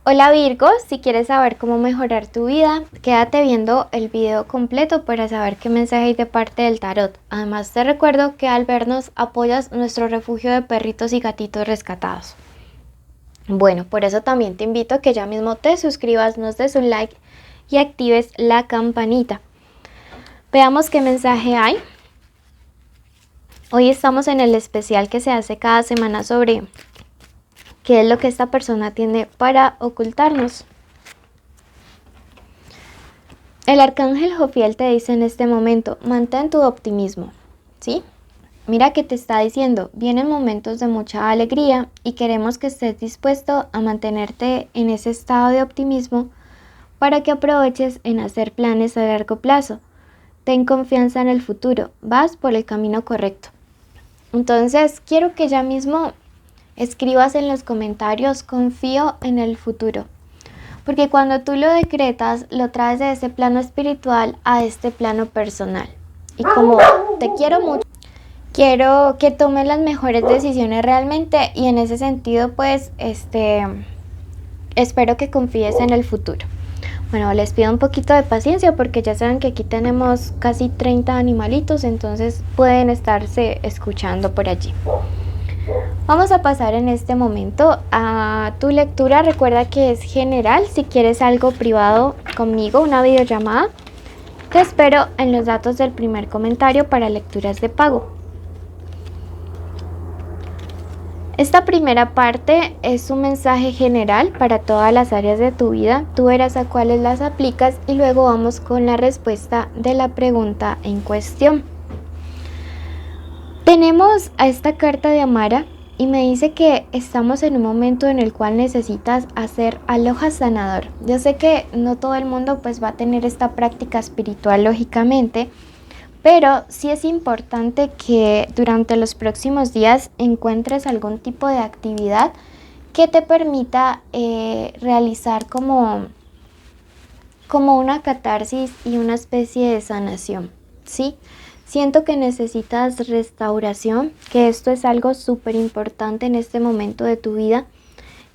Hola Virgo, si quieres saber cómo mejorar tu vida, quédate viendo el video completo para saber qué mensaje hay de parte del tarot. Además te recuerdo que al vernos apoyas nuestro refugio de perritos y gatitos rescatados. Bueno, por eso también te invito a que ya mismo te suscribas, nos des un like y actives la campanita. Veamos qué mensaje hay. Hoy estamos en el especial que se hace cada semana sobre qué es lo que esta persona tiene para ocultarnos. El arcángel Jofiel te dice en este momento, mantén tu optimismo, ¿sí? Mira que te está diciendo, vienen momentos de mucha alegría y queremos que estés dispuesto a mantenerte en ese estado de optimismo para que aproveches en hacer planes a largo plazo. Ten confianza en el futuro, vas por el camino correcto. Entonces, quiero que ya mismo escribas en los comentarios, confío en el futuro. Porque cuando tú lo decretas, lo traes de ese plano espiritual a este plano personal. Y como te quiero mucho, quiero que tomes las mejores decisiones realmente y en ese sentido, pues, espero que confíes en el futuro. Bueno, les pido un poquito de paciencia porque ya saben que aquí tenemos casi 30 animalitos, entonces pueden estarse escuchando por allí. Vamos a pasar en este momento a tu lectura. Recuerda que es general. Si quieres algo privado conmigo, una videollamada, te espero en los datos del primer comentario para lecturas de pago. Esta primera parte es un mensaje general para todas las áreas de tu vida. Tú verás a cuáles las aplicas y luego vamos con la respuesta de la pregunta en cuestión. Tenemos a esta carta de Amara y me dice que estamos en un momento en el cual necesitas hacer aloja sanador. Yo sé que no todo el mundo pues va a tener esta práctica espiritual lógicamente, pero sí es importante que durante los próximos días encuentres algún tipo de actividad que te permita realizar como una catarsis y una especie de sanación, ¿sí? Siento que necesitas restauración, que esto es algo súper importante en este momento de tu vida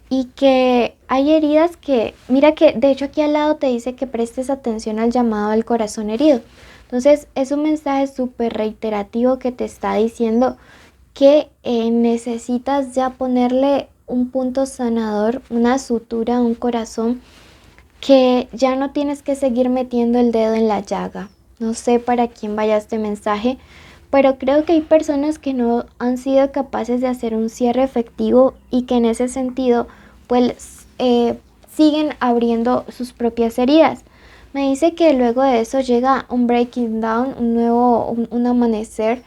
y que hay heridas que, mira que de hecho aquí al lado te dice que prestes atención al llamado del corazón herido. Entonces es un mensaje súper reiterativo que te está diciendo que necesitas ya ponerle un punto sanador, una sutura a un corazón, que ya no tienes que seguir metiendo el dedo en la llaga. No sé para quién vaya este mensaje, pero creo que hay personas que no han sido capaces de hacer un cierre efectivo y que en ese sentido pues siguen abriendo sus propias heridas. Me dice que luego de eso llega un breaking down, un amanecer.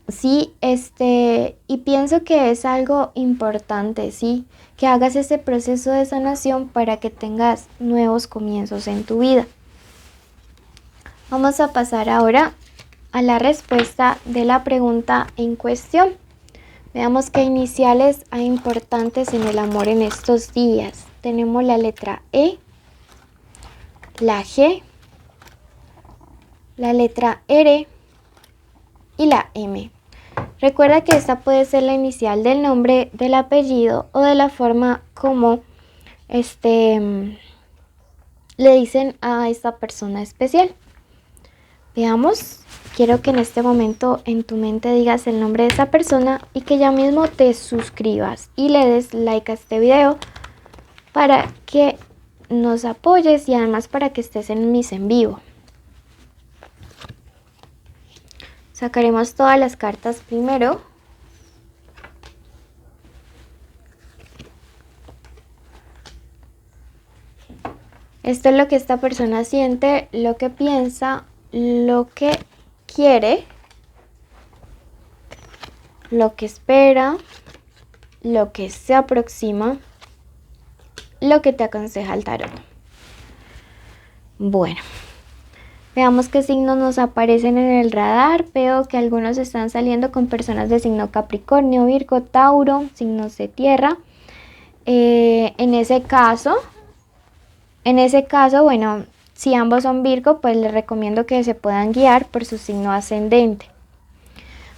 Sí, y pienso que es algo importante, sí, que hagas ese proceso de sanación para que tengas nuevos comienzos en tu vida. Vamos a pasar ahora a la respuesta de la pregunta en cuestión. Veamos qué iniciales hay importantes en el amor en estos días. Tenemos la letra E, la G, la letra R y la M. Recuerda que esta puede ser la inicial del nombre, del apellido o de la forma como le dicen a esta persona especial. Veamos, quiero que en este momento en tu mente digas el nombre de esa persona y que ya mismo te suscribas y le des like a este video para que nos apoyes y además para que estés en mis en vivo. Sacaremos todas las cartas primero. Esto es lo que esta persona siente, lo que piensa, lo que quiere, lo que espera, lo que se aproxima, lo que te aconseja el tarot. Bueno, veamos qué signos nos aparecen en el radar. Veo que algunos están saliendo con personas de signo Capricornio, Virgo, Tauro, signos de tierra. En ese caso, bueno, si ambos son Virgo, pues les recomiendo que se puedan guiar por su signo ascendente.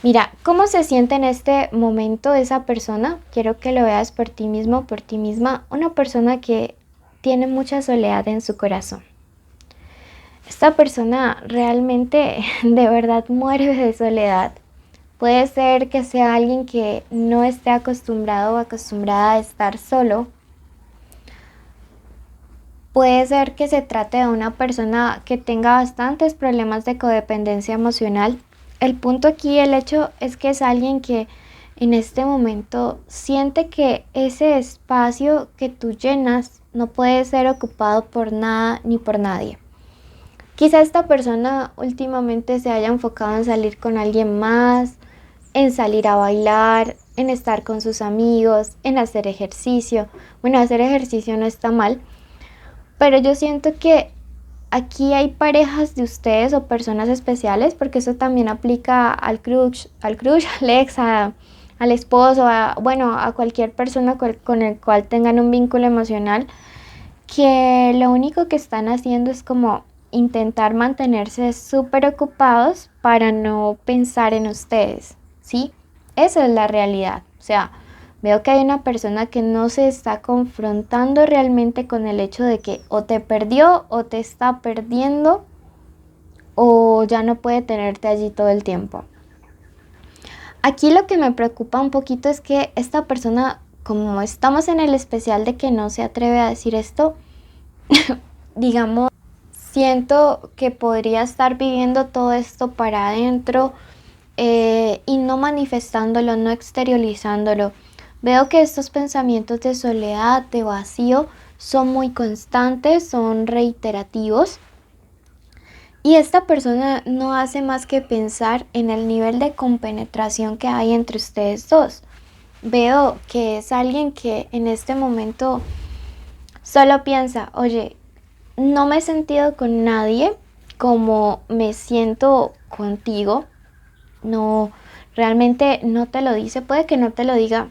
Mira, ¿cómo se siente en este momento esa persona? Quiero que lo veas por ti mismo, por ti misma. Una persona que tiene mucha soledad en su corazón. Esta persona realmente de verdad muere de soledad. Puede ser que sea alguien que no esté acostumbrado o acostumbrada a estar solo. Puede ser que se trate de una persona que tenga bastantes problemas de codependencia emocional. El punto aquí, el hecho es que es alguien que en este momento siente que ese espacio que tú llenas no puede ser ocupado por nada ni por nadie. Quizá esta persona últimamente se haya enfocado en salir con alguien más, en salir a bailar, en estar con sus amigos, en hacer ejercicio. Bueno, hacer ejercicio no está mal, pero yo siento que aquí hay parejas de ustedes o personas especiales, porque eso también aplica al crush, al ex, al esposo, bueno, a cualquier persona con el cual tengan un vínculo emocional, que lo único que están haciendo es como intentar mantenerse súper ocupados para no pensar en ustedes, ¿sí? Esa es la realidad. O sea, veo que hay una persona que no se está confrontando realmente con el hecho de que o te perdió o te está perdiendo o ya no puede tenerte allí todo el tiempo. Aquí lo que me preocupa un poquito es que esta persona, como estamos en el especial de que no se atreve a decir esto, digamos, siento que podría estar viviendo todo esto para adentro y no manifestándolo, no exteriorizándolo. Veo que estos pensamientos de soledad, de vacío, son muy constantes, son reiterativos. Y esta persona no hace más que pensar en el nivel de compenetración que hay entre ustedes dos. Veo que es alguien que en este momento solo piensa, oye, no me he sentido con nadie como me siento contigo. No, realmente no te lo dice, puede que no te lo diga.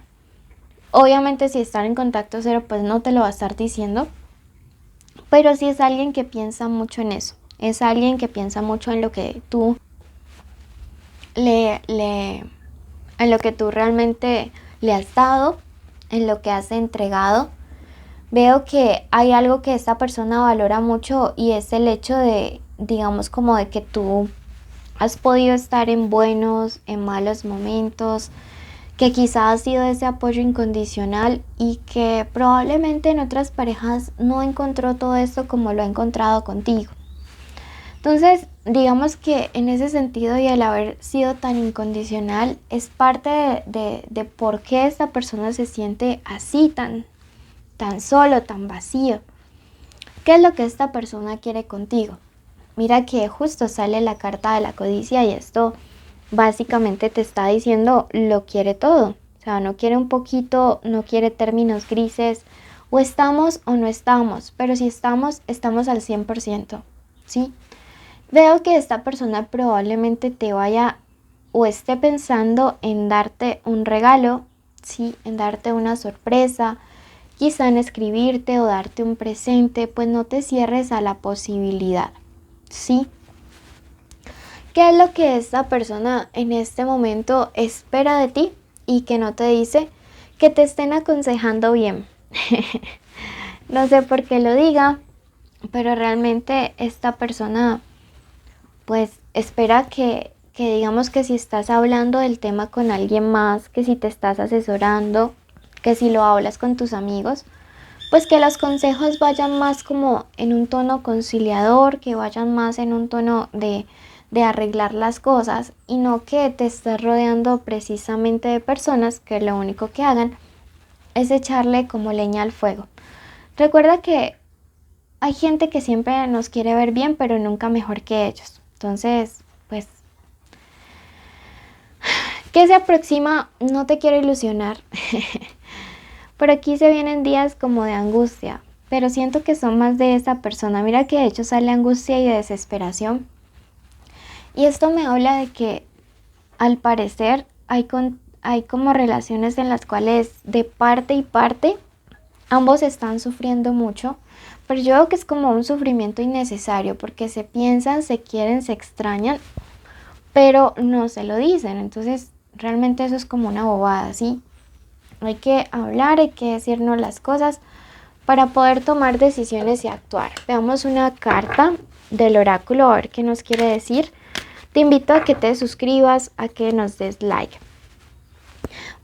Obviamente si están en contacto cero, pues no te lo va a estar diciendo. Pero sí es alguien que piensa mucho en eso. Es alguien que piensa mucho en lo que tú en lo que tú realmente le has dado, en lo que has entregado. Veo que hay algo que esta persona valora mucho y es el hecho de, digamos, como de que tú has podido estar en buenos, en malos momentos, que quizás ha sido ese apoyo incondicional y que probablemente en otras parejas no encontró todo esto como lo ha encontrado contigo. Entonces, digamos que en ese sentido y al haber sido tan incondicional, es parte de por qué esta persona se siente así, tan solo, tan vacío. ¿Qué es lo que esta persona quiere contigo? Mira que justo sale la carta de la codicia y esto básicamente te está diciendo lo quiere todo. O sea, no quiere un poquito, no quiere términos grises. O estamos o no estamos, pero si estamos, estamos al 100%, ¿sí? Veo que esta persona probablemente te vaya o esté pensando en darte un regalo, ¿sí? En darte una sorpresa, quizá en escribirte o darte un presente, pues no te cierres a la posibilidad, ¿sí? ¿Qué es lo que esta persona en este momento espera de ti y que no te dice? Que te estén aconsejando bien. No sé por qué lo diga, pero realmente esta persona pues espera que digamos que si estás hablando del tema con alguien más, que si te estás asesorando, que si lo hablas con tus amigos, pues que los consejos vayan más como en un tono conciliador, que vayan más en un tono de arreglar las cosas y no que te estés rodeando precisamente de personas que lo único que hagan es echarle como leña al fuego. Recuerda que hay gente que siempre nos quiere ver bien, pero nunca mejor que ellos. Entonces, pues, ¿qué se aproxima? No te quiero ilusionar. Por aquí se vienen días como de angustia, pero siento que son más de esa persona. Mira que de hecho sale angustia y desesperación. Y esto me habla de que al parecer hay como relaciones en las cuales de parte y parte ambos están sufriendo mucho, pero yo veo que es como un sufrimiento innecesario porque se piensan, se quieren, se extrañan, pero no se lo dicen. Entonces realmente eso es como una bobada, ¿sí? Hay que hablar, hay que decirnos las cosas, para poder tomar decisiones y actuar. Veamos una carta del oráculo, a ver qué nos quiere decir. Te invito a que te suscribas, a que nos des like.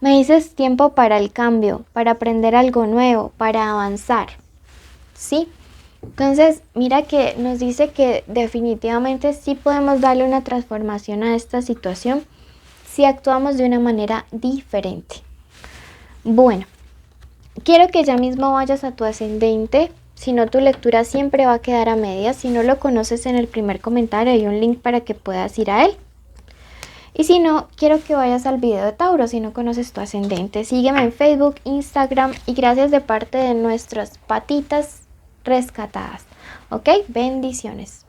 Me dices tiempo para el cambio, para aprender algo nuevo, para avanzar. ¿Sí? Entonces, mira que nos dice que definitivamente sí podemos darle una transformación a esta situación si actuamos de una manera diferente. Bueno, quiero que ya mismo vayas a tu ascendente, si no tu lectura siempre va a quedar a medias. Si no lo conoces, en el primer comentario hay un link para que puedas ir a él. Y si no, quiero que vayas al video de Tauro si no conoces tu ascendente. Sígueme en Facebook, Instagram y gracias de parte de nuestras patitas rescatadas. ¿Ok? Bendiciones.